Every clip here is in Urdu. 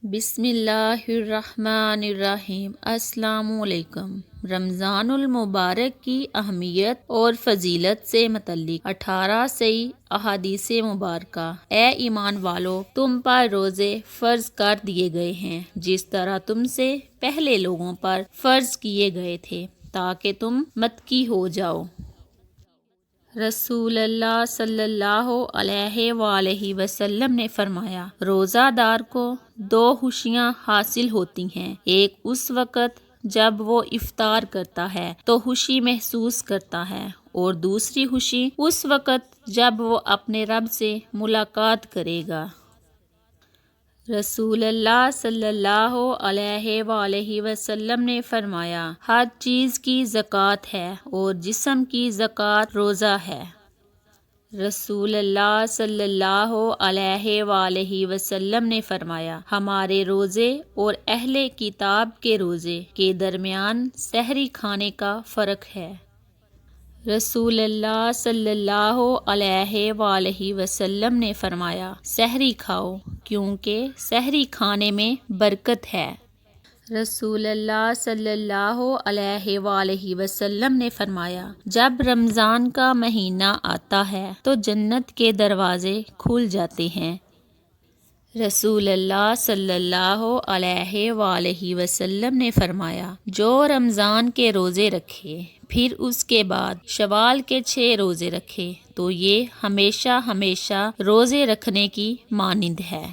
بسم اللہ الرحمن الرحیم۔ السلام علیکم۔ رمضان المبارک کی اہمیت اور فضیلت سے متعلق 18 صحیح احادیث مبارکہ۔ اے ایمان والو، تم پر روزے فرض کر دیے گئے ہیں جس طرح تم سے پہلے لوگوں پر فرض کیے گئے تھے تاکہ تم متقی ہو جاؤ۔ رسول اللہ صلی اللہ علیہ وآلہ وسلم نے فرمایا، روزہ دار کو 2 خوشیاں حاصل ہوتی ہیں۔ ایک اس وقت جب وہ افطار کرتا ہے تو خوشی محسوس کرتا ہے، اور دوسری خوشی اس وقت جب وہ اپنے رب سے ملاقات کرے گا۔ رسول اللہ صلی اللہ علیہ وآلہ وسلم نے فرمایا، ہر چیز کی زکوٰۃ ہے اور جسم کی زکوٰۃ روزہ ہے۔ رسول اللہ صلی اللہ علیہ وآلہ وسلم نے فرمایا، ہمارے روزے اور اہل کتاب کے روزے کے درمیان سحری کھانے کا فرق ہے۔ رسول اللہ صلی اللہ علیہ وآلہ وسلم نے فرمایا، سحری کھاؤ کیونکہ سحری کھانے میں برکت ہے۔ رسول اللہ صلی اللہ علیہ وآلہ وسلم نے فرمایا، جب رمضان کا مہینہ آتا ہے تو جنت کے دروازے کھل جاتے ہیں۔ رسول اللہ صلی اللہ علیہ وآلہ وسلم نے فرمایا، جو رمضان کے روزے رکھے پھر اس کے بعد شوال کے 6 روزے رکھے تو یہ ہمیشہ ہمیشہ روزے رکھنے کی مانند ہے۔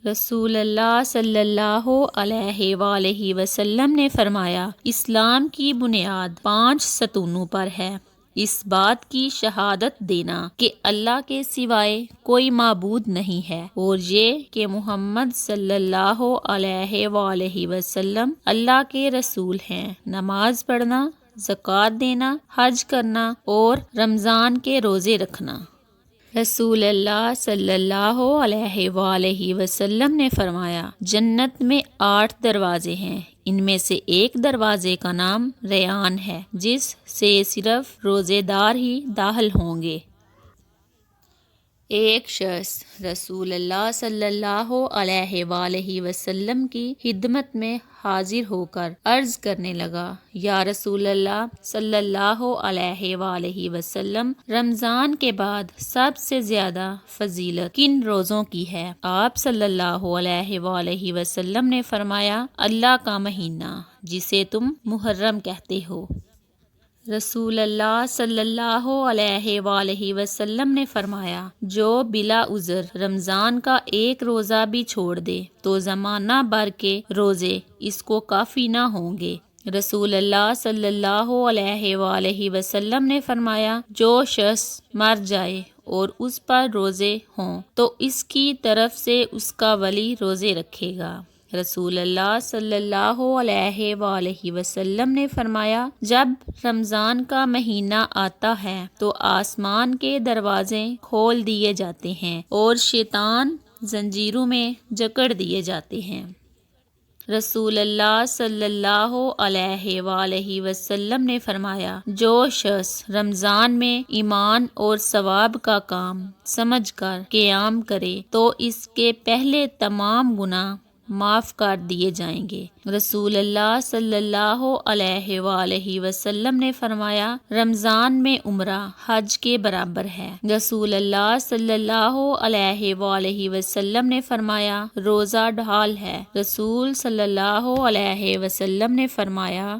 رسول اللہ صلی اللہ علیہ وآلہ وسلم نے فرمایا، اسلام کی بنیاد 5 ستونوں پر ہے۔ اس بات کی شہادت دینا کہ اللہ کے سوائے کوئی معبود نہیں ہے، اور یہ کہ محمد صلی اللہ علیہ وآلہ وسلم اللہ کے رسول ہیں، نماز پڑھنا، زکوٰۃ دینا، حج کرنا اور رمضان کے روزے رکھنا۔ رسول اللہ صلی اللہ علیہ وآلہ وسلم نے فرمایا، جنت میں 8 دروازے ہیں، ان میں سے ایک دروازے کا نام ریان ہے، جس سے صرف روزے دار ہی داخل ہوں گے۔ ایک شخص رسول اللہ صلی اللہ علیہ وآلہ وسلم کی خدمت میں حاضر ہو کر عرض کرنے لگا، یا رسول اللہ صلی اللہ علیہ وآلہ وسلم، رمضان کے بعد سب سے زیادہ فضیلت کن روزوں کی ہے؟ آپ صلی اللہ علیہ وآلہ وسلم نے فرمایا، اللہ کا مہینہ جسے تم محرم کہتے ہو۔ رسول اللہ صلی اللہ علیہ وآلہ وسلم نے فرمایا، جو بلا عذر رمضان کا ایک روزہ بھی چھوڑ دے تو زمانہ بھر کے روزے اس کو کافی نہ ہوں گے۔ رسول اللہ صلی اللہ علیہ وآلہ وسلم نے فرمایا، جو شخص مر جائے اور اس پر روزے ہوں تو اس کی طرف سے اس کا ولی روزے رکھے گا۔ رسول اللہ صلی اللہ علیہ وآلہ وسلم نے فرمایا، جب رمضان کا مہینہ آتا ہے تو آسمان کے دروازے کھول دیے جاتے ہیں اور شیطان زنجیروں میں جکڑ دیے جاتے ہیں۔ رسول اللہ صلی اللہ علیہ وآلہ وسلم نے فرمایا، جو شخص رمضان میں ایمان اور ثواب کا کام سمجھ کر قیام کرے تو اس کے پہلے تمام گناہ معاف کر دیے جائیں گے۔ رسول اللہ صلی اللہ علیہ وآلہ وسلم نے فرمایا، رمضان میں عمرہ حج کے برابر ہے۔ رسول اللہ صلی اللہ علیہ وآلہ وسلم نے فرمایا، روزہ ڈھال ہے۔ رسول صلی اللہ علیہ وسلم نے فرمایا،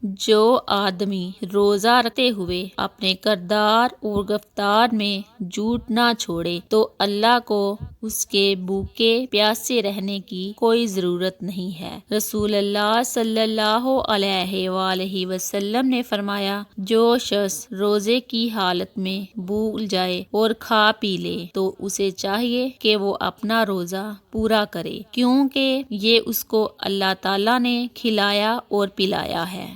جو آدمی روزہ رکھتے ہوئے اپنے کردار اور گفتار میں جھوٹ نہ چھوڑے تو اللہ کو اس کے بھوکے پیاسے رہنے کی کوئی ضرورت نہیں ہے۔ رسول اللہ صلی اللہ علیہ وآلہ وسلم نے فرمایا، جو شخص روزے کی حالت میں بھول جائے اور کھا پی لے تو اسے چاہیے کہ وہ اپنا روزہ پورا کرے، کیونکہ یہ اس کو اللہ تعالیٰ نے کھلایا اور پلایا ہے۔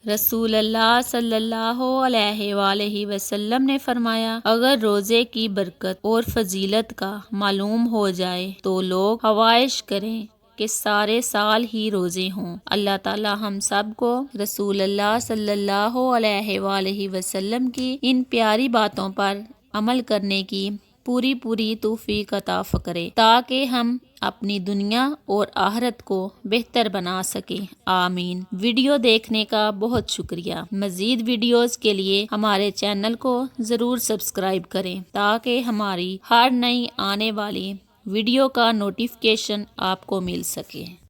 رسول اللہ صلی اللہ علیہ وآلہ وسلم نے فرمایا، اگر روزے کی برکت اور فضیلت کا معلوم ہو جائے تو لوگ خواہش کریں کہ سارے سال ہی روزے ہوں۔ اللہ تعالی ہم سب کو رسول اللہ صلی اللہ علیہ وآلہ وسلم کی ان پیاری باتوں پر عمل کرنے کی پوری توفیق عطا کرے تاکہ ہم اپنی دنیا اور آخرت کو بہتر بنا سکیں، آمین۔ ویڈیو دیکھنے کا بہت شکریہ۔ مزید ویڈیوز کے لیے ہمارے چینل کو ضرور سبسکرائب کریں تاکہ ہماری ہر نئی آنے والی ویڈیو کا نوٹیفیکیشن آپ کو مل سکے۔